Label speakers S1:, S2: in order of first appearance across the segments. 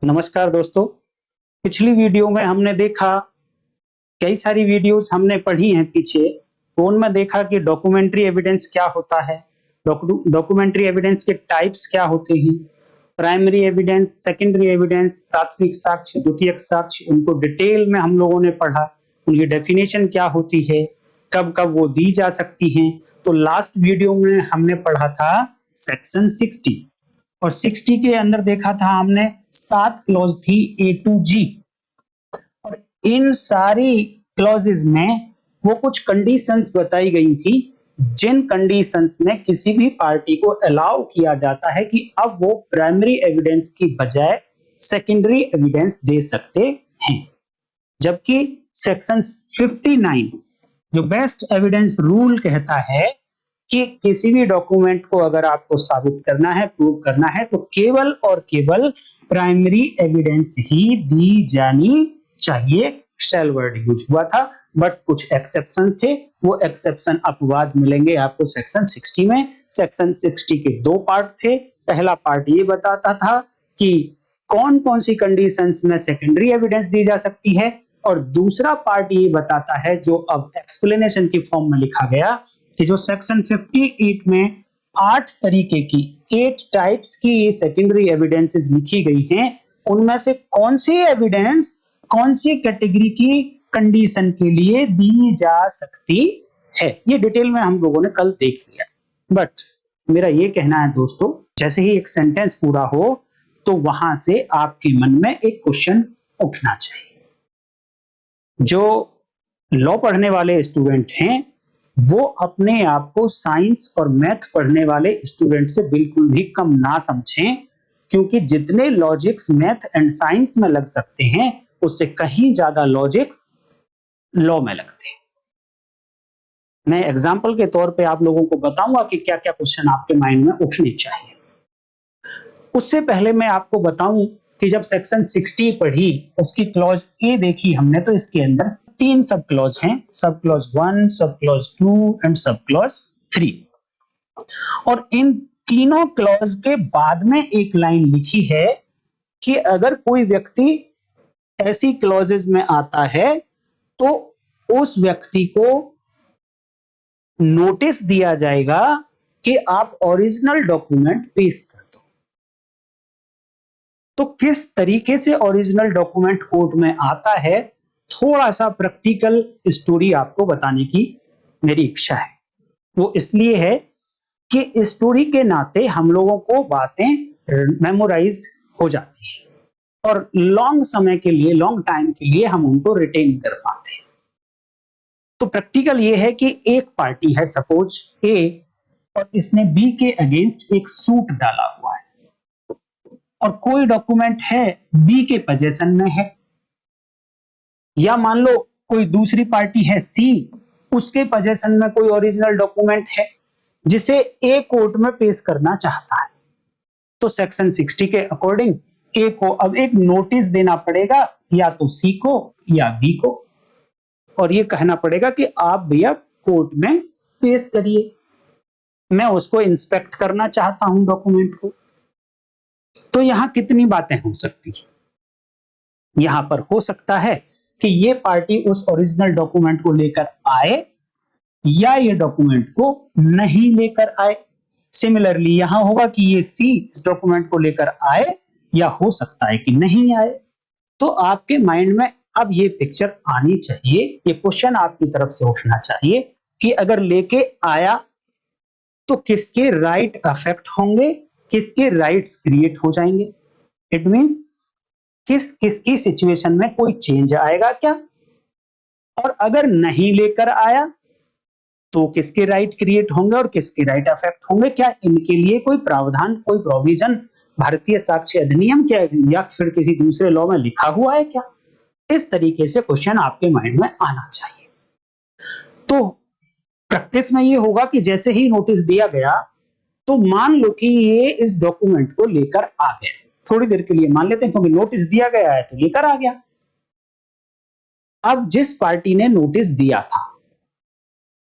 S1: नमस्कार दोस्तों। पिछली वीडियो में हमने देखा, कई सारी वीडियोस हमने पढ़ी हैं पीछे, तो उनमें देखा कि डॉक्यूमेंट्री एविडेंस क्या होता है, डॉक्यूमेंट्री एविडेंस के टाइप्स क्या होते हैं, प्राइमरी एविडेंस, सेकेंडरी एविडेंस, प्राथमिक साक्ष्य, द्वितीयक साक्ष्य, उनको डिटेल में हम लोगों ने पढ़ा। उनकी डेफिनेशन क्या होती है, कब कब वो दी जा सकती हैं। तो लास्ट वीडियो में हमने पढ़ा था सेक्शन 60, और 60 के अंदर देखा था हमने 7 क्लॉज थी ए टू जी, और इन सारी क्लॉजेस में वो कुछ कंडीशंस बताई गई थी, जिन कंडीशंस में किसी भी पार्टी को अलाउ किया जाता है कि अब वो प्राइमरी एविडेंस की बजाय सेकेंडरी एविडेंस दे सकते हैं। जबकि सेक्शन 59 जो बेस्ट एविडेंस रूल कहता है कि किसी भी डॉक्यूमेंट को अगर आपको साबित करना है, प्रूव करना है, तो केवल और केवल प्राइमरी एविडेंस ही दी जानी चाहिए। शेल वर्ड यूज हुआ था, बट कुछ एक्सेप्शन थे, वो एक्सेप्शन अपवाद मिलेंगे आपको सेक्शन 60 में। सेक्शन 60 के दो पार्ट थे। पहला पार्ट ये बताता था कि कौन कौन सी कंडीशंस में सेकेंडरी एविडेंस दी जा सकती है, और दूसरा पार्ट ये बताता है, जो अब एक्सप्लेनेशन की फॉर्म में लिखा गया, कि जो सेक्शन 58 में 8 तरीके की, 8 टाइप्स की सेकेंडरी एविडेंसेस लिखी गई हैं, उनमें से कौन सी एविडेंस कौन सी कैटेगरी की कंडीशन के लिए दी जा सकती है। ये डिटेल में हम लोगों ने कल देख लिया। बट मेरा ये कहना है दोस्तों, जैसे ही एक सेंटेंस पूरा हो तो वहां से आपके मन में एक क्वेश्चन उठना चाहिए। जो लॉ पढ़ने वाले स्टूडेंट हैं, वो अपने आप को साइंस और मैथ पढ़ने वाले स्टूडेंट से बिल्कुल भी कम ना समझें, क्योंकि जितने लॉजिक्स मैथ एंड साइंस में लग सकते हैं, उससे कहीं ज्यादा लॉजिक्स लॉ में लगते हैं। मैं एग्जाम्पल के तौर पे आप लोगों को बताऊंगा कि क्या क्या क्वेश्चन आपके माइंड में उठने चाहिए। उससे पहले मैं आपको बताऊं कि जब सेक्शन 60 पढ़ी, उसकी क्लॉज ए देखी हमने, तो इसके अंदर 3 सब क्लॉज हैं, sub clause 1, sub clause 2 and sub clause 3। और इन तीनों क्लॉज के बाद में एक लाइन लिखी है कि अगर कोई व्यक्ति ऐसी क्लॉजेज में आता है तो उस व्यक्ति को नोटिस दिया जाएगा कि आप ओरिजिनल डॉक्यूमेंट पेश कर दो। तो किस तरीके से ओरिजिनल डॉक्यूमेंट कोर्ट में आता है, थोड़ा सा प्रैक्टिकल स्टोरी आपको बताने की मेरी इच्छा है। वो इसलिए है कि स्टोरी के नाते हम लोगों को बातें मेमोराइज हो जाती है, और लॉन्ग समय के लिए, लॉन्ग टाइम के लिए हम उनको रिटेन कर पाते हैं। तो प्रैक्टिकल ये है कि एक पार्टी है, सपोज ए, और इसने बी के अगेंस्ट एक सूट डाला हुआ है, और कोई डॉक्यूमेंट है बी के पोजीशन में है, या मान लो कोई दूसरी पार्टी है सी, उसके पोजीशन में कोई ओरिजिनल डॉक्यूमेंट है जिसे ए कोर्ट में पेश करना चाहता है। तो सेक्शन 60 के अकॉर्डिंग ए को अब एक नोटिस देना पड़ेगा, या तो सी को या बी को, और ये कहना पड़ेगा कि आप भैया कोर्ट में पेश करिए, मैं उसको इंस्पेक्ट करना चाहता हूं डॉक्यूमेंट को। तो यहां कितनी बातें हो सकती हैं? यहां पर हो सकता है कि ये पार्टी उस ओरिजिनल डॉक्यूमेंट को लेकर आए, या ये डॉक्यूमेंट को नहीं लेकर आए। सिमिलरली यहां होगा कि ये सी इस डॉक्यूमेंट को लेकर आए, या हो सकता है कि नहीं आए। तो आपके माइंड में अब ये पिक्चर आनी चाहिए, ये क्वेश्चन आपकी तरफ से उठना चाहिए कि अगर लेके आया तो किसके राइट अफेक्ट होंगे, किसके राइट्स क्रिएट हो जाएंगे। इट मींस किस किसकी सिचुएशन में कोई चेंज आएगा क्या, और अगर नहीं लेकर आया तो किसके राइट क्रिएट होंगे और किसके राइट अफेक्ट होंगे। क्या इनके लिए कोई प्रावधान, कोई प्रोविजन भारतीय साक्ष्य अधिनियम क्या, या फिर किसी दूसरे लॉ में लिखा हुआ है क्या। इस तरीके से क्वेश्चन आपके माइंड में आना चाहिए। तो प्रैक्टिस में ये होगा कि जैसे ही नोटिस दिया गया, तो मान लो कि ये इस डॉक्यूमेंट को लेकर आ गया, थोड़ी देर के लिए मान लेते हैं, क्योंकि नोटिस दिया गया है तो लेकर आ गया। अब जिस पार्टी ने नोटिस दिया था,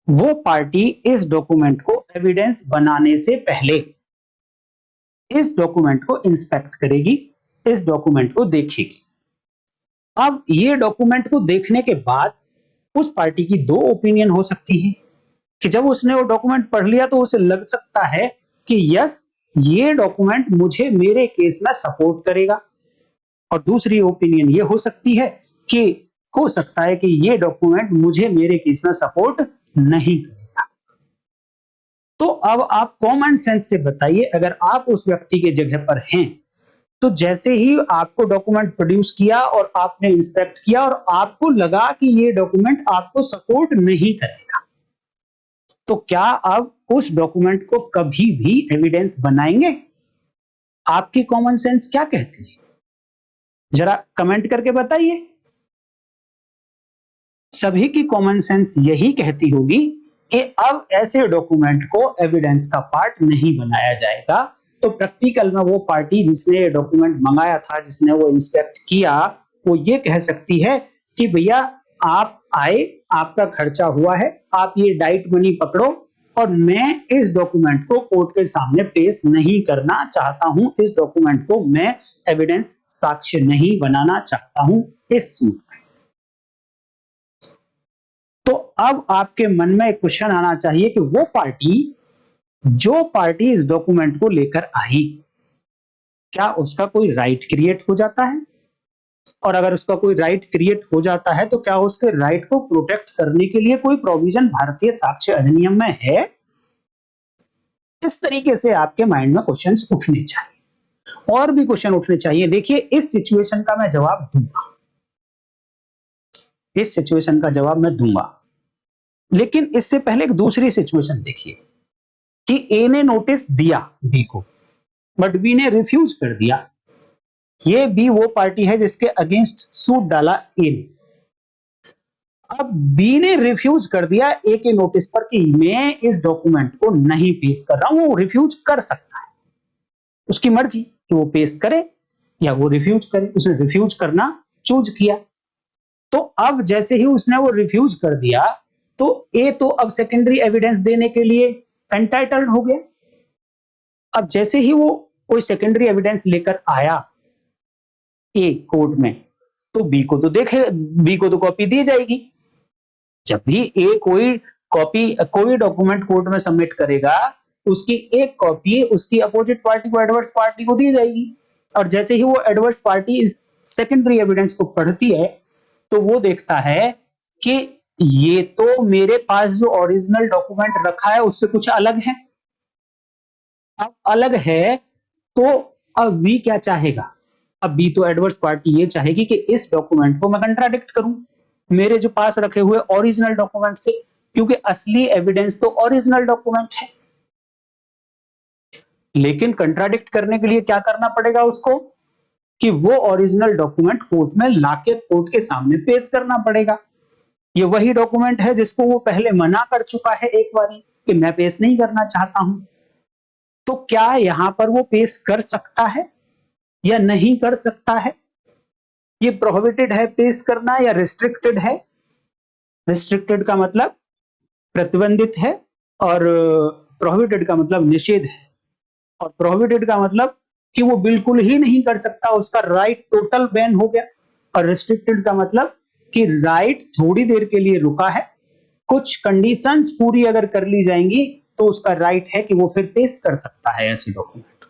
S1: वो पार्टी इस डॉक्यूमेंट को एविडेंस बनाने से पहले इस डॉक्यूमेंट को इंस्पेक्ट करेगी, इस डॉक्यूमेंट को देखेगी। अब ये डॉक्यूमेंट को देखने के बाद उस पार्टी की दो ओपिनियन हो सकती है कि जब उसने वो डॉक्यूमेंट पढ़ लिया तो उसे लग सकता है कि यस, ये डॉक्यूमेंट मुझे मेरे केस में सपोर्ट करेगा, और दूसरी ओपिनियन ये हो सकती है कि हो सकता है कि ये डॉक्यूमेंट मुझे मेरे केस में सपोर्ट नहीं करेगा। तो अब आप कॉमन सेंस से बताइए, अगर आप उस व्यक्ति के जगह पर हैं तो जैसे ही आपको डॉक्यूमेंट प्रोड्यूस किया और आपने इंस्पेक्ट किया और आपको लगा कि ये डॉक्यूमेंट आपको सपोर्ट नहीं करेगा, तो क्या आप उस डॉक्यूमेंट को कभी भी एविडेंस बनाएंगे? आपकी कॉमन सेंस क्या कहती है? जरा कमेंट करके बताइए। सभी की कॉमन सेंस यही कहती होगी कि अब ऐसे डॉक्यूमेंट को एविडेंस का पार्ट नहीं बनाया जाएगा। तो प्रैक्टिकल में वो पार्टी जिसने डॉक्यूमेंट मंगाया था, जिसने वो इंस्पेक्ट किया, वो ये कह सकती है कि भैया आप आए, आपका खर्चा हुआ है, आप ये डाइट मनी पकड़ो, और मैं इस डॉक्यूमेंट को कोर्ट के सामने पेश नहीं करना चाहता हूं, इस डॉक्यूमेंट को मैं एविडेंस साक्ष्य नहीं बनाना चाहता हूं इस सूट में। तो अब आपके मन में एक क्वेश्चन आना चाहिए कि वो पार्टी, जो पार्टी इस डॉक्यूमेंट को लेकर आई, क्या उसका कोई राइट क्रिएट हो जाता है? और अगर उसका कोई राइट क्रिएट हो जाता है तो क्या उसके राइट को प्रोटेक्ट करने के लिए कोई प्रोविजन भारतीय साक्ष्य अधिनियम में है? इस तरीके से आपके माइंड में क्वेश्चंस उठने चाहिए, और भी क्वेश्चन उठने चाहिए। देखिए, इस सिचुएशन का मैं जवाब दूंगा, इस सिचुएशन का जवाब मैं दूंगा, लेकिन इससे पहले एक दूसरी सिचुएशन देखिए कि ए ने नोटिस दिया बी को, बट बी ने रिफ्यूज कर दिया। ये बी वो पार्टी है जिसके अगेंस्ट सूट डाला ए ने। अब बी ने रिफ्यूज कर दिया ए के नोटिस पर कि मैं इस डॉक्यूमेंट को नहीं पेश कर रहा हूं। वो रिफ्यूज कर सकता है, उसकी मर्जी कि वो पेश करे या वो रिफ्यूज करे। उसने रिफ्यूज करना चूज किया, तो अब जैसे ही उसने वो रिफ्यूज कर दिया तो ए तो अब सेकेंडरी एविडेंस देने के लिए एंटाइटल्ड हो गया। अब जैसे ही वो कोई सेकेंडरी एविडेंस लेकर आया ए कोर्ट में, तो बी को तो देखे, बी को तो कॉपी दी जाएगी। जब भी ए कोई डॉक्यूमेंट कोर्ट में सबमिट करेगा, उसकी एक कॉपी उसकी अपोजिट पार्टी को, एडवर्स पार्टी को दी जाएगी। और जैसे ही वो एडवर्स पार्टी इस सेकेंडरी एविडेंस को पढ़ती है तो वो देखता है कि ये तो मेरे पास जो ओरिजिनल डॉक्यूमेंट रखा है उससे कुछ अलग है। अब अलग है तो अब बी क्या चाहेगा? अब बी तो एडवर्स पार्टी ये चाहेगी कि इस डॉक्यूमेंट को मैं कंट्राडिक्ट करूं मेरे जो पास रखे हुए ओरिजिनल डॉक्यूमेंट से, क्योंकि असली एविडेंस तो ओरिजिनल डॉक्यूमेंट है। लेकिन कंट्राडिक्ट करने के लिए क्या करना पड़ेगा उसको? कि वो ओरिजिनल डॉक्यूमेंट कोर्ट में लाके कोर्ट के सामने पेश करना पड़ेगा। ये वही डॉक्यूमेंट है जिसको वो पहले मना कर चुका है एक बारी कि मैं पेश नहीं करना चाहता हूं। तो क्या यहां पर वो पेश कर सकता है या नहीं कर सकता है? ये प्रोहिबिटेड है पेश करना या रिस्ट्रिक्टेड है? रिस्ट्रिक्टेड का मतलब प्रतिबंधित है, और प्रोहिबिटेड का मतलब निषेध है। और प्रोहिबिटेड का मतलब कि वो बिल्कुल ही नहीं कर सकता, उसका राइट टोटल बैन हो गया। और रिस्ट्रिक्टेड का मतलब कि राइट थोड़ी देर के लिए रुका है, कुछ कंडीशंस पूरी अगर कर ली जाएंगी तो उसका राइट है कि वो फिर पेश कर सकता है ऐसे डॉक्यूमेंट।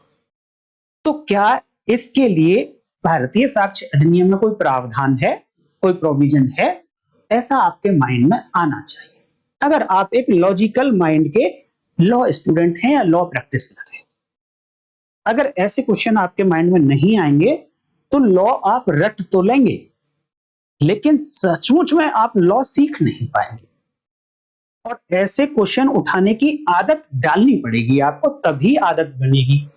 S1: तो क्या इसके लिए भारतीय साक्ष्य अधिनियम में कोई प्रावधान है, कोई प्रोविजन है? ऐसा आपके माइंड में आना चाहिए, अगर आप एक लॉजिकल माइंड के लॉ स्टूडेंट हैं या लॉ प्रैक्टिस कर रहे हैं। अगर ऐसे क्वेश्चन आपके माइंड में नहीं आएंगे तो लॉ आप रट तो लेंगे, लेकिन सचमुच में आप लॉ सीख नहीं पाएंगे। और ऐसे क्वेश्चन उठाने की आदत डालनी पड़ेगी आपको, तभी आदत बनेगी।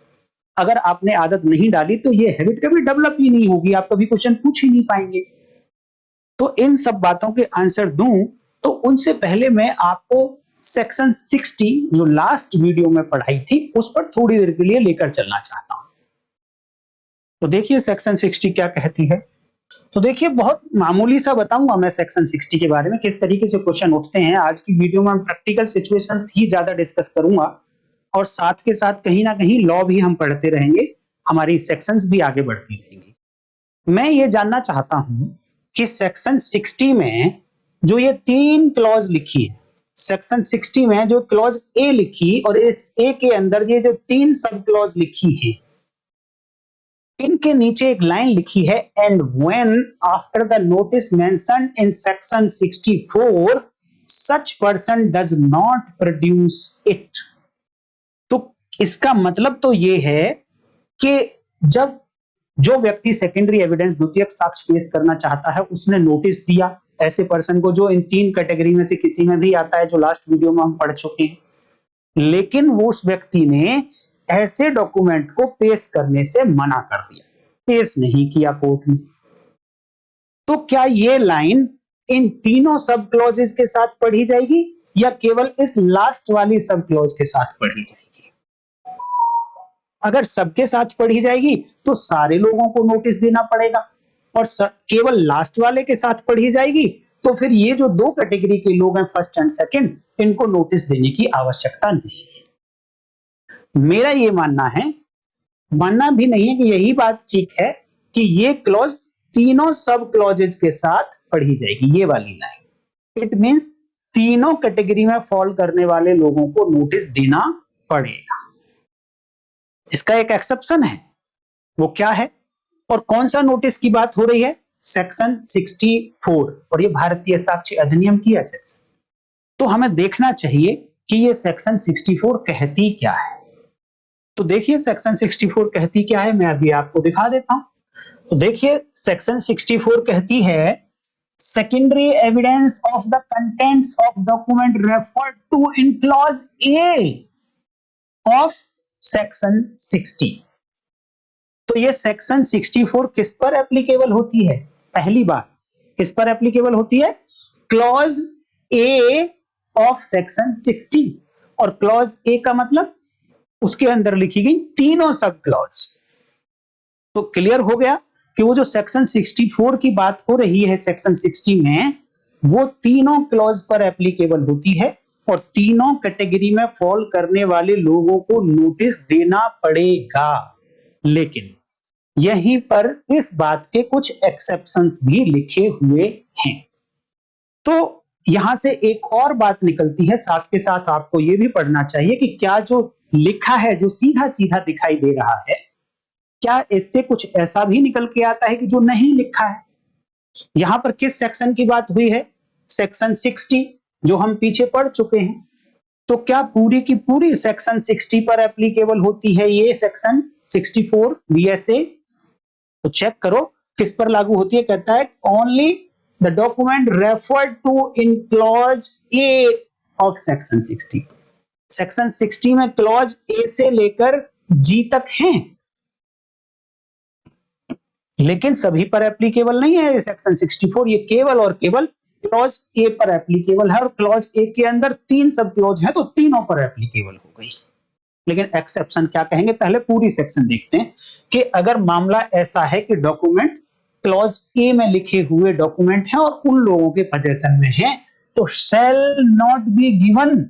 S1: अगर आपने आदत नहीं डाली तो ये हैबिट कभी डेवलप ही नहीं होगी, आप कभी क्वेश्चन पूछ ही नहीं पाएंगे। तो इन सब बातों के आंसर दूं तो उनसे पहले मैं आपको सेक्शन 60 जो लास्ट वीडियो में पढ़ाई थी उस पर थोड़ी देर के लिए लेकर चलना चाहता हूं। तो देखिए सेक्शन 60 क्या कहती है। तो देखिए, बहुत मामूली सा बताऊंगा मैं सेक्शन 60 के बारे में, किस तरीके से क्वेश्चन उठते हैं। आज की वीडियो में प्रैक्टिकल सिचुएशंस ही ज्यादा डिस्कस करूंगा, और साथ के साथ कहीं ना कहीं लॉ भी हम पढ़ते रहेंगे, हमारी सेक्शंस भी आगे बढ़ती रहेंगी। मैं ये जानना चाहता हूं कि सेक्शन 60 में जो ये 3 क्लॉज लिखी है, सेक्शन 60 में जो क्लॉज ए लिखी और इस ए के अंदर ये जो 3 सब क्लॉज लिखी है, इनके नीचे एक लाइन लिखी है, and when after the notice mentioned in section 64 such person does not produce it. तो इसका मतलब तो ये है कि जब जो व्यक्ति सेकेंडरी एविडेंस द्वितीयक साक्ष्य पेश करना चाहता है, उसने नोटिस दिया ऐसे पर्सन को जो इन 3 कैटेगरी में से किसी में भी आता है, जो लास्ट वीडियो में हम पढ़ चुके हैं, लेकिन वो उस व्यक्ति ने ऐसे डॉक्यूमेंट को पेश करने से मना कर दिया, पेश नहीं किया कोर्ट में, तो क्या ये लाइन इन तीनों सब क्लॉजेस के साथ पढ़ी जाएगी या केवल इस लास्ट वाली सब क्लॉज के साथ पढ़ी जाएगी? अगर सबके साथ पढ़ी जाएगी तो सारे लोगों को नोटिस देना पड़ेगा, और केवल लास्ट वाले के साथ पढ़ी जाएगी तो फिर ये जो 2 कैटेगरी के लोग हैं, फर्स्ट एंड सेकंड, इनको नोटिस देने की आवश्यकता नहीं है। मेरा ये मानना है, मानना भी नहीं है कि यही बात ठीक है कि ये क्लॉज तीनों सब क्लॉजेज के साथ पढ़ी जाएगी, ये वाली लाइन। इट मींस तीनों कैटेगरी में फॉल करने वाले लोगों को नोटिस देना पड़ेगा। इसका एक एक्सेप्शन है, वो क्या है और कौन सा नोटिस की बात हो रही है? सेक्शन 64, और ये भारतीय साक्ष्य अधिनियम की है सेक्शन। तो हमें देखना चाहिए कि ये सेक्शन 64 कहती क्या है। तो देखिए सेक्शन 64 कहती क्या है, मैं अभी आपको दिखा देता हूं। तो देखिए सेक्शन 64 कहती है, secondary evidence of the contents of document referred to in clause A of section 60। तो ये सेक्शन 64 किस पर एप्लीकेबल होती है? पहली बात, किस पर एप्लीकेबल होती है? Clause A of section 60। और क्लॉज ए का मतलब उसके अंदर लिखी गई तीनों सब क्लॉज। तो क्लियर हो गया कि वो जो सेक्शन 64 की बात हो रही है सेक्शन 60 में, वो तीनों क्लॉज पर एप्लीकेबल होती है और तीनों कैटेगरी में फॉल करने वाले लोगों को नोटिस देना पड़ेगा। लेकिन यहीं पर इस बात के कुछ एक्सेप्शंस भी लिखे हुए हैं। तो यहां से एक और बात निकलती है, साथ के साथ आपको यह भी पढ़ना चाहिए कि क्या जो लिखा है, जो सीधा सीधा दिखाई दे रहा है, क्या इससे कुछ ऐसा भी निकल के आता है कि जो नहीं लिखा है? यहां पर किस सेक्शन की बात हुई है? सेक्शन 60, जो हम पीछे पढ़ चुके हैं। तो क्या पूरी की पूरी सेक्शन 60 पर एप्लीकेबल होती है ये सेक्शन 64 बीएसए? तो चेक करो किस पर लागू होती है। कहता है only the document referred to in clause A of section 60। Section 60 में क्लॉज ए से लेकर जी तक हैं, लेकिन सभी पर एप्लीकेबल नहीं है सेक्शन 64। ये केवल और केवल क्लॉज ए पर एप्लीकेबल है, और क्लॉज ए के अंदर 3 सब क्लॉज है, तो तीनों पर एप्लीकेबल हो गई। लेकिन एक्सेप्शन क्या कहेंगे, पहले पूरी सेक्शन देखते हैं कि अगर मामला ऐसा है कि डॉक्यूमेंट क्लॉज ए में लिखे हुए डॉक्यूमेंट हैं और उन लोगों के पोजीशन में हैं, तो शैल नॉट बी गिवन।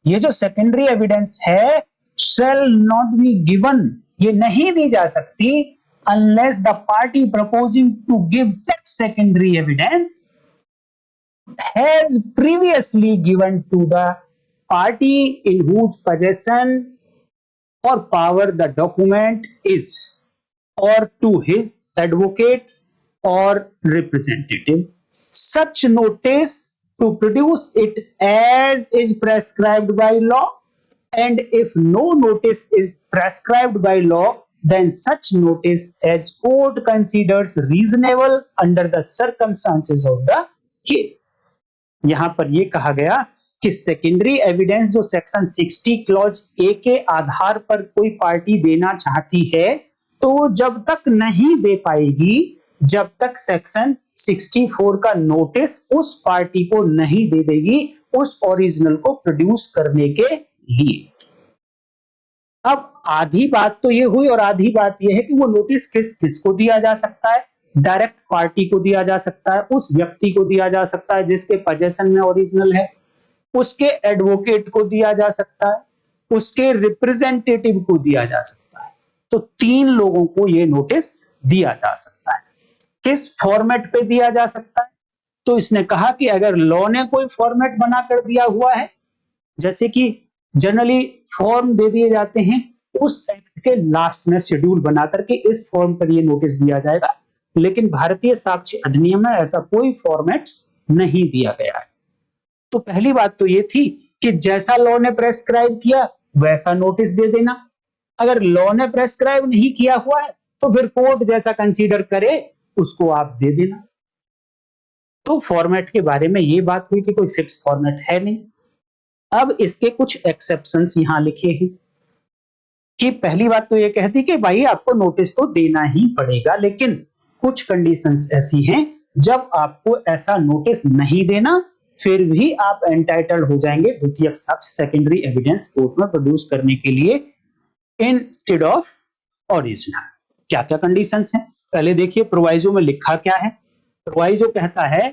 S1: ये जो सेकेंडरी एविडेंस है, शैल नॉट बी गिवन, ये नहीं दी जा सकती unless the party proposing to give such secondary evidence has previously given to the party in whose possession or power the document is, or to his advocate or representative such notice to produce it as is prescribed by law, and if no notice is prescribed by law, then such notice as court considers reasonable under the circumstances of the case। यहां पर यह कहा गया कि secondary evidence जो section 60 clause A के आधार पर कोई पार्टी देना चाहती है, तो जब तक नहीं दे पाएगी जब तक सेक्शन 64 का नोटिस उस पार्टी को नहीं दे देगी उस ओरिजिनल को प्रोड्यूस करने के लिए। अब आधी बात तो ये हुई और आधी बात ये है कि वो नोटिस किस किस को दिया जा सकता है। डायरेक्ट पार्टी को दिया जा सकता है, उस व्यक्ति को दिया जा सकता है जिसके पोजीशन में ओरिजिनल है, उसके एडवोकेट को दिया जा सकता है, उसके रिप्रेजेंटेटिव को दिया जा सकता है। तो 3 लोगों को ये नोटिस दिया जा सकता है। किस फॉर्मेट पे दिया जा सकता है? तो इसने कहा कि अगर लॉ ने कोई फॉर्मेट बनाकर दिया हुआ है, जैसे कि जनरली फॉर्म दे दिए जाते हैं उस एक्ट के लास्ट में शेड्यूल बना करके इस फॉर्म पर ये नोटिस दिया जाएगा, लेकिन भारतीय साक्ष्य अधिनियम में ऐसा कोई फॉर्मेट नहीं दिया गया है। तो पहली बात तो ये थी कि जैसा लॉ ने प्रेस्क्राइब किया वैसा नोटिस दे देना। अगर लॉ ने प्रेस्क्राइब नहीं किया हुआ है तो फिर कोर्ट जैसा कंसीडर करे उसको आप दे देना। तो फॉर्मेट के बारे में ये बात हुई कि कोई फिक्स फॉर्मेट है नहीं। अब इसके कुछ एक्सेप्शंस यहां लिखे हैं कि पहली बात तो ये कहती कि भाई आपको नोटिस तो देना ही पड़ेगा, लेकिन कुछ कंडीशंस ऐसी हैं जब आपको ऐसा नोटिस नहीं देना फिर भी आप एंटाइटल्ड हो जाएंगे द्वितीयक साक्ष्य सेकेंडरी एविडेंस कोर्ट में प्रोड्यूस करने के लिए इंस्टेड ऑफ ओरिजिनल। क्या क्या कंडीशंस हैं पहले देखिए, प्रोवाइजो में लिखा क्या है। प्रोवाइजो कहता है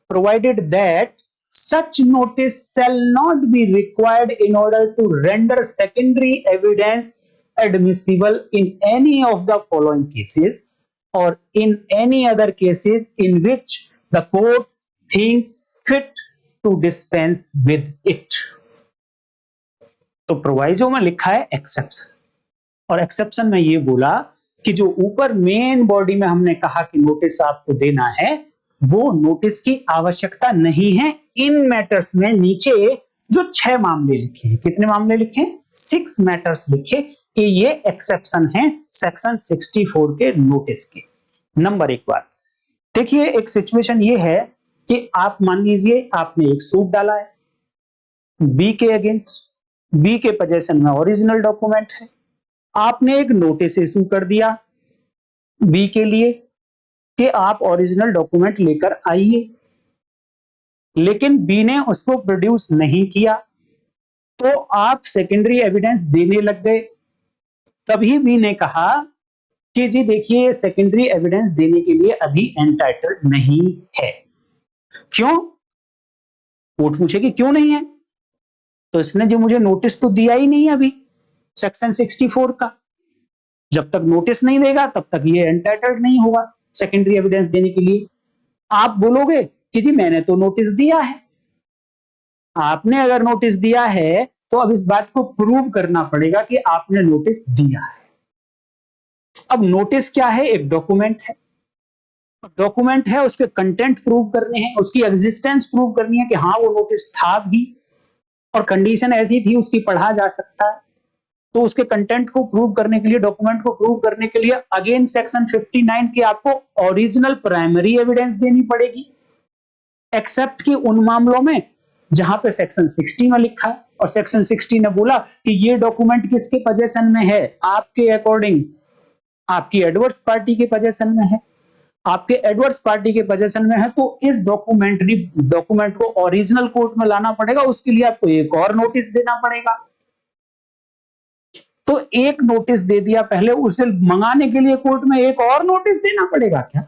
S1: provided that such notice shall not be required in order to render secondary evidence admissible in any of the following cases or in any other cases in which the court thinks fit to dispense with it। तो proviso में लिखा है exception, और exception में ये बोला कि जो ऊपर मेन बॉडी में हमने कहा कि नोटिस आपको देना है वो नोटिस की आवश्यकता नहीं है इन मैटर्स में। नीचे जो 6 मामले लिखे हैं, कितने मामले लिखे? 6 मैटर्स लिखे कि ये एक्सेप्शन है सेक्शन 64 के नोटिस के। नंबर 1 बात देखिए, एक सिचुएशन ये है कि आप मान लीजिए आपने एक सूट डाला है बी के अगेंस्ट, बी के पोजेशन में ओरिजिनल डॉक्यूमेंट है, आपने एक नोटिस इशू कर दिया बी के लिए कि आप ओरिजिनल डॉक्यूमेंट लेकर आइए, लेकिन बी ने उसको प्रोड्यूस नहीं किया तो आप सेकेंडरी एविडेंस देने लग गए। तभी बी ने कहा कि जी देखिए सेकेंडरी एविडेंस देने के लिए अभी एंटाइटल्ड नहीं है। क्यों? कोर्ट पूछेगी क्यों नहीं है, तो इसने जो मुझे नोटिस तो दिया ही नहीं अभी सेक्शन 64 का, जब तक नोटिस नहीं देगा तब तक ये एंटाइटल्ड नहीं होगा सेकेंडरी एविडेंस देने के लिए। आप बोलोगे कि जी मैंने तो नोटिस दिया है। आपने अगर नोटिस दिया है तो अब इस बात को प्रूव करना पड़ेगा कि आपने नोटिस दिया है। अब नोटिस क्या है? एक डॉक्यूमेंट है, डॉक्यूमेंट है उसके कंटेंट प्रूव करने हैं, उसकी एग्जिस्टेंस प्रूव करनी है कि हाँ वो नोटिस था भी और कंडीशन ऐसी थी उसकी पढ़ा जा सकता है। तो उसके कंटेंट को प्रूव करने के लिए, डॉक्यूमेंट को प्रूव करने के लिए अगेन सेक्शन 59 की आपको ओरिजिनल प्राइमरी एविडेंस देनी पड़ेगी, एक्सेप्ट कि उन मामलों में जहां पे सेक्शन 60 में लिखा है और सेक्शन 60 ने बोला कि ये डॉक्यूमेंट किसके पोजेशन में है, आपके अकॉर्डिंग आपकी एडवर्स पार्टी के पोजेशन में है। आपके एडवर्स पार्टी के पोजेशन में है तो इस डॉक्यूमेंट को ओरिजिनल कोर्ट में लाना पड़ेगा, उसके लिए आपको एक और नोटिस देना पड़ेगा। तो एक नोटिस दे दिया पहले, उसे मंगाने के लिए कोर्ट में एक और नोटिस देना पड़ेगा क्या?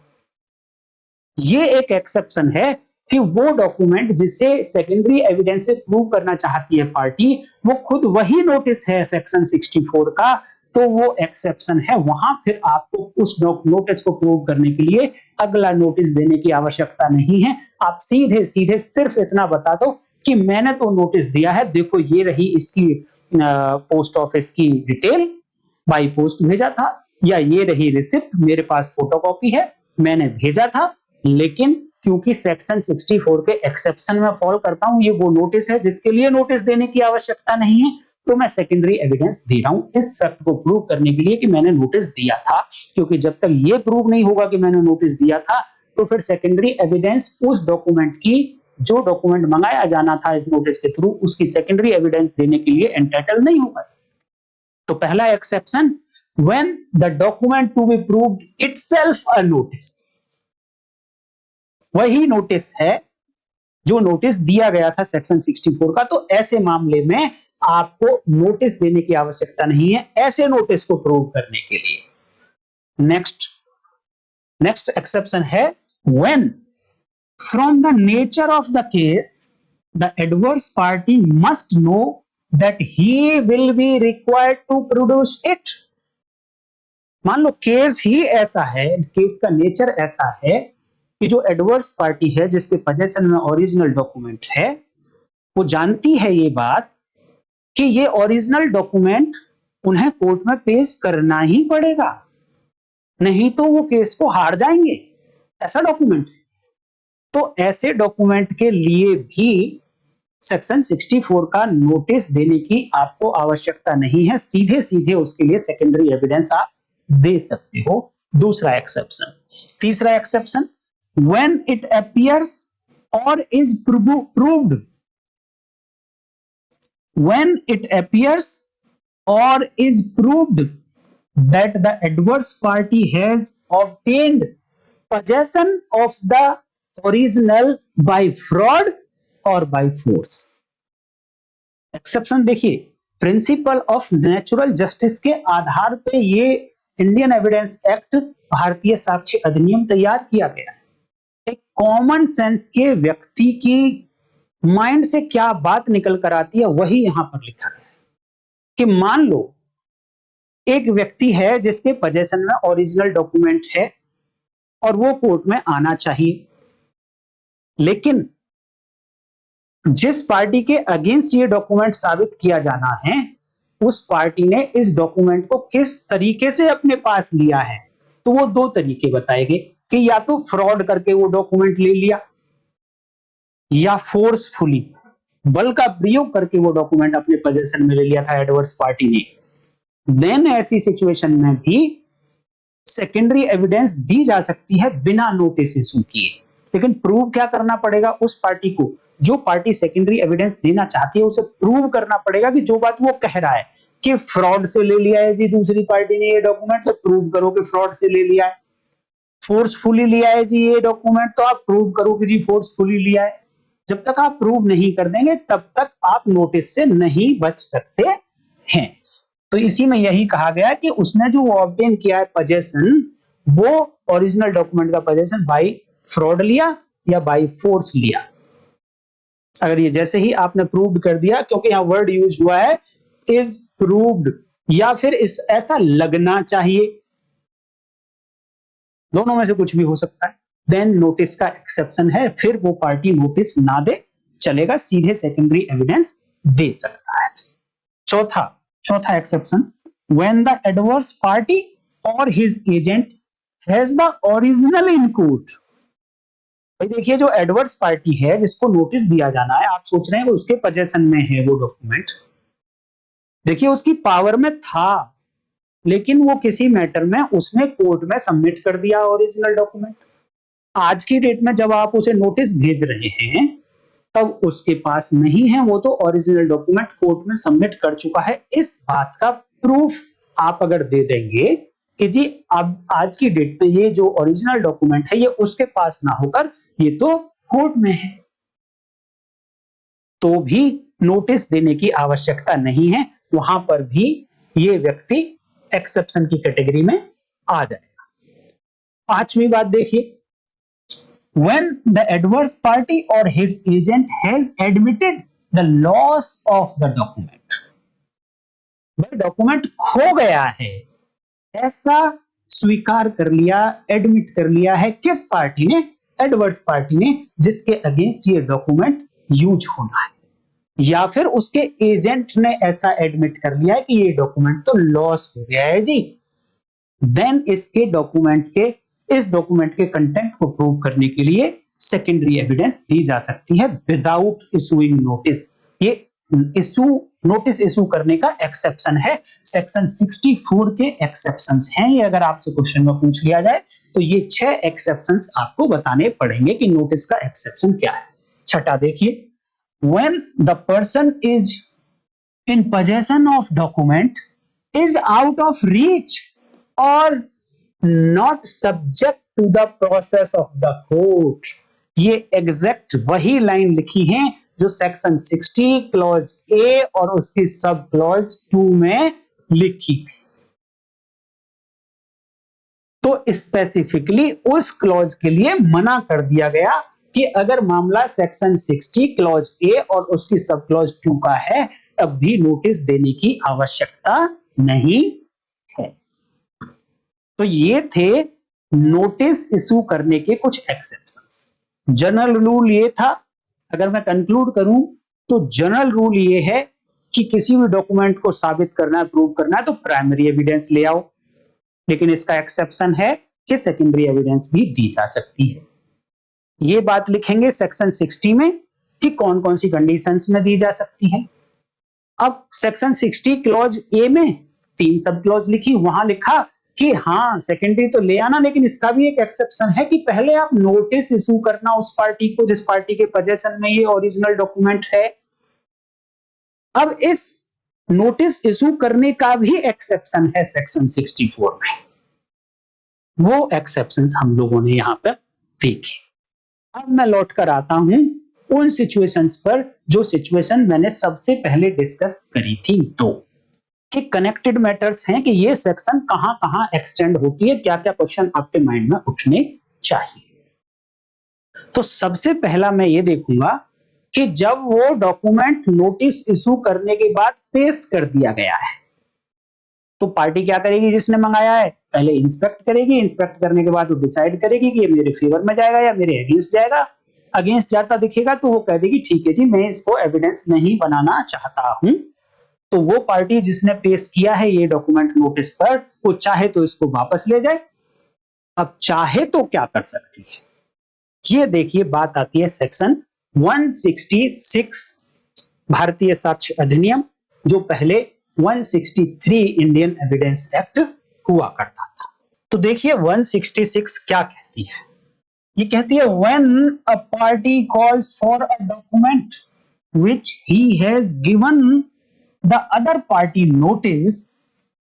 S1: ये एक एक्सेप्शन है कि वो डॉक्यूमेंट जिसे सेकेंडरी एविडेंस से प्रूव करना चाहती है पार्टी, वो खुद वही नोटिस है सेक्शन 64 का, तो वो एक्सेप्शन है। वहां फिर आपको उस नोटिस को प्रूव करने के लिए अगला नोटिस देने की आवश्यकता नहीं है। आप सीधे सीधे सिर्फ इतना बता दो कि मैंने तो नोटिस दिया है, देखो ये रही इसकी पोस्ट ऑफिस की डिटेल, बाई पोस्ट भेजा था, या ये रही रिसिप्ट, मेरे पास फोटोकॉपी है, मैंने भेजा था, लेकिन क्योंकि सेक्शन 64 के एक्सेप्शन में फॉल करता हूं, ये वो नोटिस है जिसके लिए नोटिस देने की आवश्यकता नहीं है, तो मैं सेकेंडरी एविडेंस दे रहा हूं इस फैक्ट को प्रूव करने के लिए कि मैंने नोटिस दिया था। क्योंकि जब तक ये प्रूव नहीं होगा कि मैंने नोटिस दिया था तो फिर सेकेंडरी एविडेंस उस डॉक्यूमेंट की, जो डॉक्यूमेंट मंगाया जाना था इस नोटिस के थ्रू, उसकी सेकेंडरी एविडेंस देने के लिए एंटाइटल नहीं होगा। तो पहला exception, when the document to be proved itself a notice, वही नोटिस है जो नोटिस दिया गया था सेक्शन 64 का। तो ऐसे मामले में आपको नोटिस देने की आवश्यकता नहीं है ऐसे नोटिस को प्रूव करने के लिए। नेक्स्ट एक्सेप्शन है, when from the nature of the case the adverse party must know that he will be required to produce it। मान लो केस ही ऐसा है, केस का नेचर ऐसा है कि जो एडवर्स पार्टी है जिसके पोजेशन में ओरिजिनल डॉक्यूमेंट है, वो जानती है ये बात कि ये ओरिजिनल डॉक्यूमेंट उन्हें कोर्ट में पेश करना ही पड़ेगा, नहीं तो वो केस को हार जाएंगे, ऐसा डॉक्यूमेंट है। तो ऐसे डॉक्यूमेंट के लिए भी सेक्शन 64 का नोटिस देने की आपको आवश्यकता नहीं है, सीधे सीधे उसके लिए सेकेंडरी एविडेंस आप दे सकते हो। दूसरा एक्सेप्शन। तीसरा exception, when it appears or is proved, when it appears or is proved that the adverse party has obtained possession of the original by fraud or by force। Exception देखिए, principle of natural justice के आधार पे ये Indian evidence act, भारतीय साक्ष्य अधिनियम तैयार किया गया है। एक कॉमन सेंस के व्यक्ति की माइंड से क्या बात निकल कर आती है वही यहां पर लिखा गया है कि मान लो एक व्यक्ति है जिसके पोजेशन में ओरिजिनल डॉक्यूमेंट है और वो कोर्ट में आना चाहिए, लेकिन जिस पार्टी के अगेंस्ट ये डॉक्यूमेंट साबित किया जाना है, उस पार्टी ने इस डॉक्यूमेंट को किस तरीके से अपने पास लिया है, तो वो दो तरीके बताएंगे कि या तो फ्रॉड करके वो डॉक्यूमेंट ले लिया, या फोर्सफुली बल का प्रयोग करके वो डॉक्यूमेंट अपने पोजीशन में ले लिया था एडवर्स पार्टी ने। देन ऐसी सिचुएशन में भी सेकेंडरी एविडेंस दी जा सकती है बिना नोटिस इशू किए, लेकिन प्रूव क्या करना पड़ेगा उस पार्टी को, जो पार्टी सेकेंडरी एविडेंस देना चाहती है उसे प्रूव करना पड़ेगा कि जो बात वो कह रहा है कि फ्रॉड से ले लिया है जी दूसरी पार्टी ने ये डॉक्यूमेंट, तो प्रूव करो कि फ्रॉड से ले लिया है। फोर्सफुली लिया है जी ये डॉक्यूमेंट, तो आप प्रूव करो कि जी फोर्सफुली लिया है। जब तक आप प्रूव नहीं कर देंगे तब तक आप नोटिस से नहीं बच सकते हैं। तो इसी में यही कहा गया कि उसने जो ऑब्टेन किया है पोजेशन, वो ओरिजिनल डॉक्यूमेंट का पोजेशन बाय फ्रॉड लिया या बाय फोर्स लिया। अगर ये जैसे ही आपने प्रूव्ड कर दिया, क्योंकि यहां वर्ड यूज हुआ है इज प्रूव्ड, या फिर इस ऐसा लगना चाहिए, दोनों में से कुछ भी हो सकता है, देन नोटिस का एक्सेप्शन है, फिर वो पार्टी नोटिस ना दे चलेगा, सीधे सेकेंडरी एविडेंस दे सकता है। चौथा exception, when the adverse party और his agent has the original in court. भाई देखिए, जो एडवर्स पार्टी है जिसको नोटिस दिया जाना है, आप सोच रहे हैं उसके पोजेशन में है वो डॉक्यूमेंट, देखिए उसकी पावर में था, लेकिन वो किसी मैटर में उसने कोर्ट में सबमिट कर दिया ओरिजिनल डॉक्यूमेंट। आज की डेट में जब आप उसे नोटिस भेज रहे हैं तब उसके पास नहीं है, वो तो ओरिजिनल डॉक्यूमेंट कोर्ट में सबमिट कर चुका है। इस बात का प्रूफ आप अगर दे देंगे कि जी अब आज की डेट में ये जो ओरिजिनल डॉक्यूमेंट है ये उसके पास ना होकर ये तो कोर्ट में है, तो भी नोटिस देने की आवश्यकता नहीं है, वहां पर भी ये व्यक्ति एक्सेप्शन की कैटेगरी में आ जाएगा। पांचवी बात देखिए, when the adverse party or his agent has admitted the loss of the document। भाई डॉक्यूमेंट खो गया है ऐसा स्वीकार कर लिया, एडमिट कर लिया है किस पार्टी ने, एडवर्स पार्टी ने, जिसके अगेंस्ट ये डॉक्यूमेंट यूज होना है, या फिर उसके एजेंट ने ऐसा एडमिट कर लिया है कि ये डॉक्यूमेंट तो लॉस हो गया है जी, देन इस डॉक्यूमेंट के कंटेंट को प्रूव करने के लिए सेकेंडरी एविडेंस दी जा सकती है विदाउट इशूइंग नोटिस। ये नोटिस इशू करने का एक्सेप्शन है, सेक्शन 64 के एक्सेप्शंस हैं ये। अगर आपसे क्वेश्चन में पूछ लिया जाए तो ये 6 एक्सेप्शंस आपको बताने पड़ेंगे कि नोटिस का एक्सेप्शन क्या है। छठा देखिए, when the person is in possession of document is out of reach or not subject to the process of the court। ये एग्जैक्ट वही लाइन लिखी है जो सेक्शन 60 क्लॉज ए और उसकी सब क्लॉज 2 में लिखी थी। तो स्पेसिफिकली उस क्लॉज के लिए मना कर दिया गया कि अगर मामला सेक्शन 60 क्लॉज ए और उसकी सब क्लॉज 2 का है तब भी नोटिस देने की आवश्यकता नहीं है। तो ये थे नोटिस इशू करने के कुछ एक्सेप्शंस। जनरल रूल ये था, अगर मैं कंक्लूड करूं तो जनरल रूल ये है कि किसी भी डॉक्यूमेंट को साबित करना है, प्रूव करना है तो प्राइमरी एविडेंस ले आओ, लेकिन इसका एक्सेप्शन है कि सेकेंडरी एविडेंस भी दी जा सकती है। ये बात लिखेंगे सेक्शन 60 में कि कौन कौन सी कंडीशंस में दी जा सकती है। अब सेक्शन 60 क्लॉज ए में 3 सब क्लॉज लिखी, वहां लिखा कि हाँ सेकेंडरी तो ले आना, लेकिन इसका भी एक एक्सेप्शन है कि पहले आप नोटिस इशू करना उस पार्टी को जिस पार्टी के पोजीशन में ये ओरिजिनल डॉक्यूमेंट है। अब इस नोटिस इशू करने का भी एक्सेप्शन है सेक्शन 64 में, वो एक्सेप्शंस हम लोगों ने यहां पर देखे। अब मैं लौट कर आता हूं उन सिचुएशंस पर जो सिचुएशन मैंने सबसे पहले डिस्कस करी थी, तो कि कनेक्टेड मैटर्स हैं कि ये सेक्शन कहां कहां एक्सटेंड होती है, क्या क्या क्वेश्चन आपके माइंड में उठने चाहिए। तो सबसे पहला मैं ये देखूंगा कि जब वो डॉक्यूमेंट नोटिस इशू करने के बाद पेश कर दिया गया है तो पार्टी क्या करेगी, जिसने मंगाया है पहले इंस्पेक्ट करेगी, इंस्पेक्ट करने के बाद वो डिसाइड करेगी कि ये मेरे फेवर में जाएगा या मेरे अगेंस्ट जाएगा। अगेंस्ट जाता दिखेगा तो वो कह देगी ठीक है जी मैं इसको एविडेंस नहीं बनाना चाहता हूं। तो वो पार्टी जिसने पेश किया है ये डॉक्यूमेंट नोटिस पर, वो चाहे तो इसको वापस ले जाए। अब चाहे तो क्या कर सकती है, ये देखिए बात आती है सेक्शन 166 भारतीय साक्ष्य अधिनियम, जो पहले 163 इंडियन एविडेंस एक्ट हुआ करता था। तो देखिए 166 क्या कहती है, ये कहती है when a party calls for a document which he has given the other party notice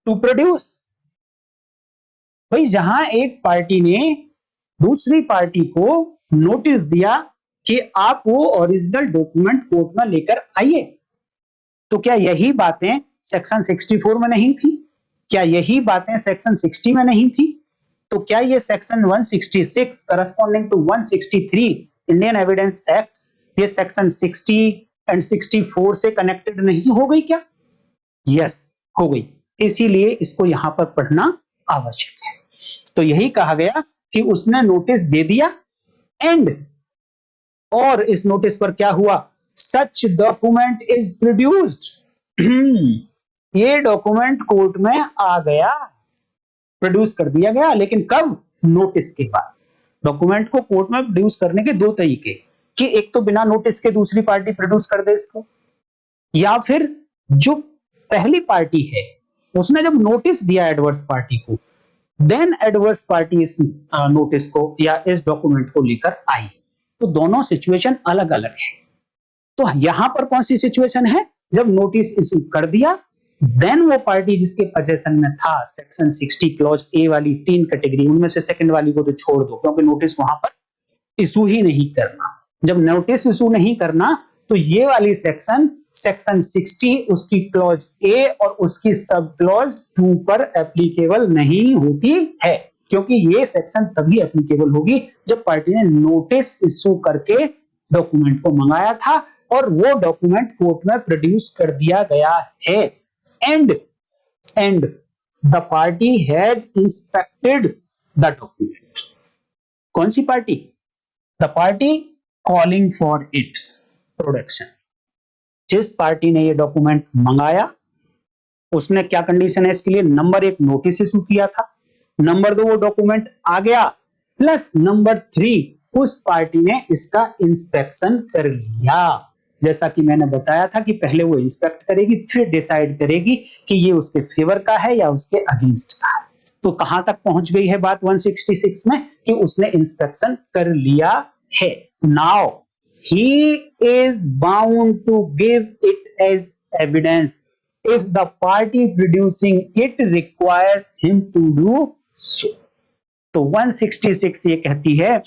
S1: to produce। भाई जहां एक पार्टी ने दूसरी पार्टी को नोटिस दिया कि आप वो ओरिजिनल डॉक्यूमेंट कोर्ट में लेकर आइए, तो क्या यही बातें सेक्शन 64 में नहीं थी? क्या यही बातें सेक्शन 60 में नहीं थी? तो क्या ये section 166 corresponding to 163 Indian evidence act ये सेक्शन 60 एंड 64 से कनेक्टेड नहीं हो गई क्या? यस हो गई, इसीलिए इसको यहां पर पढ़ना आवश्यक है। तो यही कहा गया कि उसने नोटिस दे दिया एंड और इस नोटिस पर क्या हुआ, सच डॉक्यूमेंट इज प्रोड्यूस्ड। ये डॉक्यूमेंट कोर्ट में आ गया, प्रोड्यूस कर दिया गया, लेकिन कब, नोटिस के बाद। डॉक्यूमेंट को कोर्ट में प्रोड्यूस करने के दो तरीके, कि एक तो बिना नोटिस के दूसरी पार्टी प्रोड्यूस कर दे इसको, या फिर जो पहली पार्टी है उसने जब नोटिस दिया एडवर्स पार्टी को, देन एडवर्स पार्टी इस नोटिस को या इस डॉक्यूमेंट को लेकर आई। तो दोनों सिचुएशन अलग अलग है। तो यहां पर कौन सी सिचुएशन है, जब नोटिस इशू कर दिया देन वो पार्टी जिसके पोजीशन में था सेक्शन 60 क्लॉज ए वाली 3 कैटेगरी, उनमें से सेकंड वाली को तो छोड़ दो क्योंकि नोटिस वहां पर इशू ही नहीं करना। जब नोटिस इशू नहीं करना तो ये वाली सेक्शन 60 उसकी क्लॉज ए और उसकी सब क्लॉज 2 पर एप्लीकेबल नहीं होती है, क्योंकि ये सेक्शन तभी एप्लीकेबल होगी जब पार्टी ने नोटिस इशू करके डॉक्यूमेंट को मंगाया था और वो डॉक्यूमेंट कोर्ट में प्रोड्यूस कर दिया गया है and the party has inspected the document. कौन सी party, the party calling for its production. जिस पार्टी ने ये डॉक्यूमेंट मंगाया उसने क्या कंडीशन है इसके लिए, नंबर 1 नोटिस इशू किया था, नंबर 2 वो डॉक्यूमेंट आ गया, प्लस नंबर 3 उस पार्टी ने इसका इंस्पेक्शन कर लिया। जैसा कि मैंने बताया था कि पहले वो इंस्पेक्ट करेगी फिर डिसाइड करेगी कि ये उसके फेवर का है या उसके अगेंस्ट का है। तो कहां तक पहुंच गई है बात 166 में कि उसने इंस्पेक्शन कर लिया है। Now he is bound to give it as evidence if the party producing it requires him to do so। तो 166 ये कहती है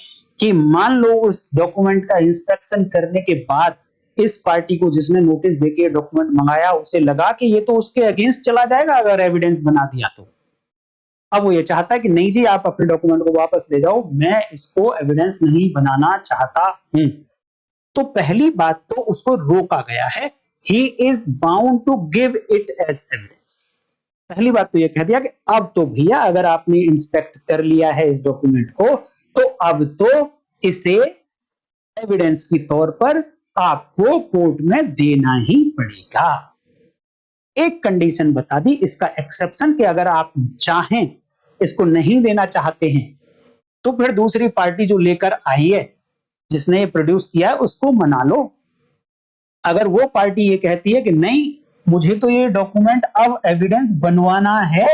S1: कि मान लो उस डॉक्यूमेंट का इंस्पेक्शन करने के बाद इस पार्टी को जिसने नोटिस देके डॉक्यूमेंट मंगाया उसे लगा कि ये तो उसके अगेंस्ट चला जाएगा अगर एविडेंस बना दिया तो। अब वो ये चाहता है कि नहीं जी आप अपने डॉक्यूमेंट को वापस ले जाओ, मैं इसको एविडेंस नहीं बनाना चाहता हूं। तो पहली बात तो उसको रोका गया है, he is bound to give it as evidence। पहली बात तो ये कह दिया कि अब तो भैया अगर आपने इंस्पेक्ट कर लिया है इस डॉक्यूमेंट को तो अब तो इसे एविडेंस के तौर पर आपको कोर्ट में देना ही पड़ेगा। एक कंडीशन बता दी, इसका एक्सेप्शन कि अगर आप चाहें इसको नहीं देना चाहते हैं तो फिर दूसरी पार्टी जो लेकर आई है जिसने ये प्रोड्यूस किया है उसको मना लो। अगर वो पार्टी ये कहती है कि नहीं मुझे तो ये डॉक्यूमेंट अब एविडेंस बनवाना है,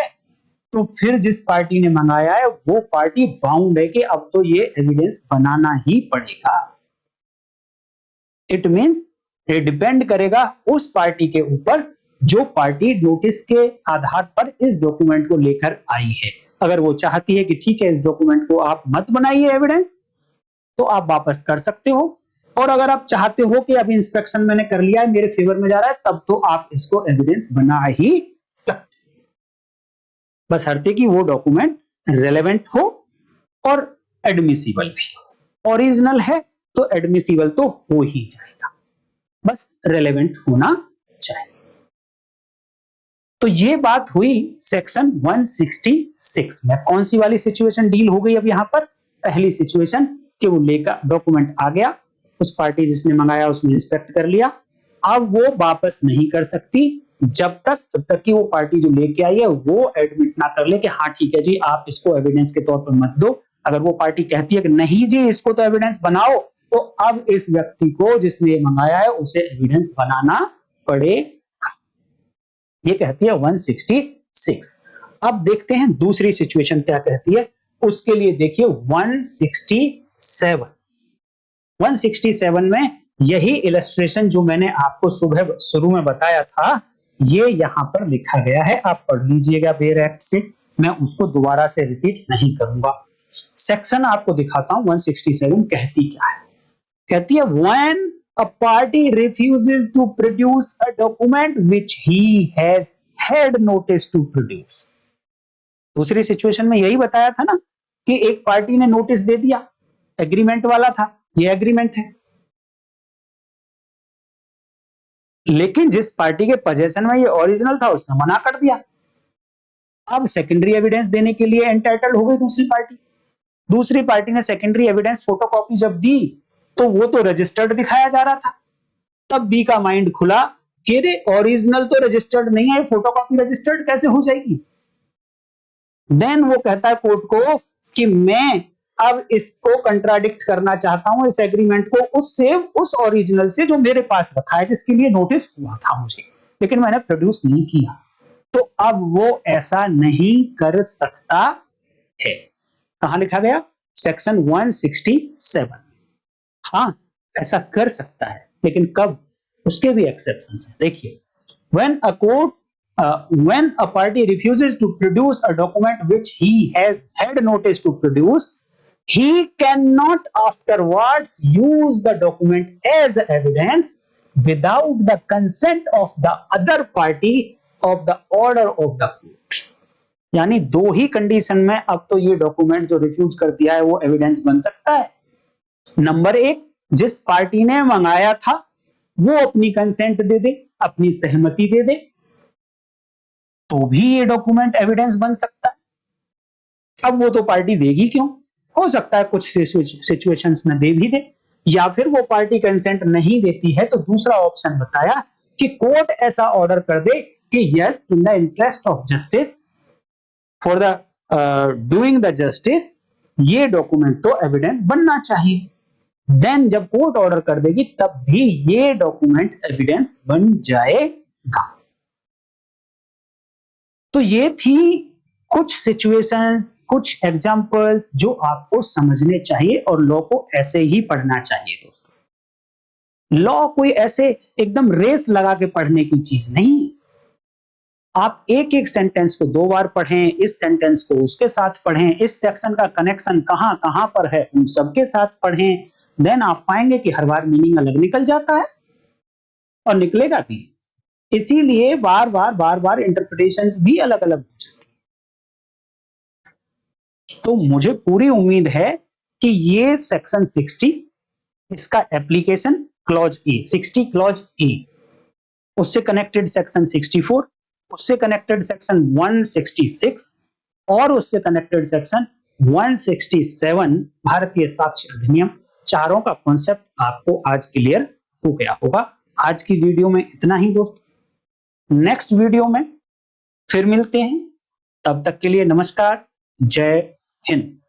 S1: तो फिर जिस पार्टी ने मंगाया है वो पार्टी बाउंड है कि अब तो ये एविडेंस बनाना ही पड़ेगा। इट मींस ये डिपेंड करेगा उस पार्टी के ऊपर जो पार्टी नोटिस के आधार पर इस डॉक्यूमेंट को लेकर आई है। अगर वो चाहती है कि ठीक है इस डॉक्यूमेंट को आप मत बनाइए एविडेंस, तो आप वापस कर सकते हो, और अगर आप चाहते हो कि अभी इंस्पेक्शन मैंने कर लिया है मेरे फेवर में जा रहा है तब तो आप इसको एविडेंस बना ही सकते, बशर्ते कि वो डॉक्यूमेंट रेलेवेंट हो और एडमिसिबल भी हो। ओरिजिनल है तो एडमिसिबल तो हो ही जाएगा, बस रेलेवेंट होना चाहिए। तो ये बात हुई सेक्शन 166 में। कौन सी वाली सिचुएशन डील हो गई अब यहां पर? पहली सिचुएशन कि वो लेकर डॉक्यूमेंट आ गया, उस पार्टी जिसने मंगाया उसने इंस्पेक्ट कर लिया, अब वो वापस नहीं कर सकती जब तक कि वो पार्टी जो लेके आई है वो एडमिट ना कर ले कि हाँ ठीक है जी आप इसको एविडेंस के तौर पर मत दो। अगर वो पार्टी कहती है कि नहीं जी इसको तो एविडेंस बनाओ, तो अब इस व्यक्ति को जिसने मंगाया है उसे एविडेंस बनाना पड़ेगा। ये कहती है 166। अब देखते हैं दूसरी सिचुएशन क्या कहती है। उसके लिए देखिए 167। 167 में यही इलस्ट्रेशन जो मैंने आपको सुबह शुरू में बताया था ये यहां पर लिखा गया है, आप पढ़ लीजिएगा बेयर एक्ट से, मैं उसको दोबारा से रिपीट नहीं करूंगा। सेक्शन आपको दिखाता हूं 167 कहती क्या है। कहती है when a party refuses to produce a document which he has had notice to produce। दूसरी सिचुएशन में यही बताया था ना कि एक पार्टी ने नोटिस दे दिया, एग्रीमेंट वाला था, ये एग्रीमेंट है, लेकिन जिस पार्टी के पोजेशन में ये ओरिजिनल था उसने मना कर दिया। अब सेकेंडरी एविडेंस देने के लिए एंटाइटल्ड हो गई दूसरी पार्टी। दूसरी पार्टी ने सेकेंडरी एविडेंस फोटोकॉपी जब दी तो वो तो रजिस्टर्ड दिखाया जा रहा था। तब बी का माइंड खुला कि रे ओरिजिनल तो रजिस्टर्ड नहीं है, फोटोकॉपी रजिस्टर्ड कैसे हो जाएगी। देन वो कहता है कोर्ट को कि मैं अब इसको कंट्राडिक्ट करना चाहता हूं, इस एग्रीमेंट को उससे, उस ओरिजिनल से जो मेरे पास रखा है, जिसके लिए नोटिस हुआ था मुझे लेकिन मैंने प्रोड्यूस नहीं किया। तो अब वो ऐसा नहीं कर सकता है। कहां लिखा गया? सेक्शन 167। हाँ ऐसा कर सकता है, लेकिन कब? उसके भी एक्सेप्शंस हैं। देखिए when a party refuses to produce a document which he has had notice to produce, he cannot afterwards use the document as evidence without the consent of the other party of the order of the court। यानी दो ही condition में अब तो ये document जो refuse कर दिया है वो एविडेंस बन सकता है। नंबर एक, जिस पार्टी ने मंगाया था वो अपनी कंसेंट दे दे, अपनी सहमति दे दे, तो भी ये डॉक्यूमेंट एविडेंस बन सकता है। अब वो तो पार्टी देगी क्यों? हो सकता है कुछ सिचुएशंस में दे भी दे, या फिर वो पार्टी कंसेंट नहीं देती है तो दूसरा ऑप्शन बताया कि कोर्ट ऐसा ऑर्डर कर दे कि yes in the interest of justice, for the doing the justice, ये डॉक्यूमेंट तो एविडेंस बनना चाहिए। देन जब कोर्ट ऑर्डर कर देगी तब भी ये डॉक्यूमेंट एविडेंस बन जाएगा। तो ये थी कुछ सिचुएशंस, कुछ एग्जांपल्स जो आपको समझने चाहिए और लॉ को ऐसे ही पढ़ना चाहिए दोस्तों। लॉ कोई ऐसे एकदम रेस लगा के पढ़ने की चीज नहीं। आप एक एक सेंटेंस को दो बार पढ़ें, इस सेंटेंस को उसके साथ पढ़ें, इस सेक्शन का कनेक्शन कहां कहां पर है उन सबके साथ पढ़ें, देन आप पाएंगे कि हर बार मीनिंग अलग निकल जाता है और निकलेगा भी। इसीलिए बार बार इंटरप्रिटेशंस भी अलग अलग हो जाती है। तो मुझे पूरी उम्मीद है कि ये सेक्शन 60 इसका application clause A, 60 clause A, उससे कनेक्टेड सेक्शन 64 उससे कनेक्टेड सेक्शन 166 और उससे कनेक्टेड सेक्शन 167 भारतीय साक्ष्य अधिनियम, चारों का कॉन्सेप्ट आपको आज क्लियर हो गया होगा। आज की वीडियो में इतना ही दोस्तों, नेक्स्ट वीडियो में फिर मिलते हैं, तब तक के लिए नमस्कार, जय हिंद।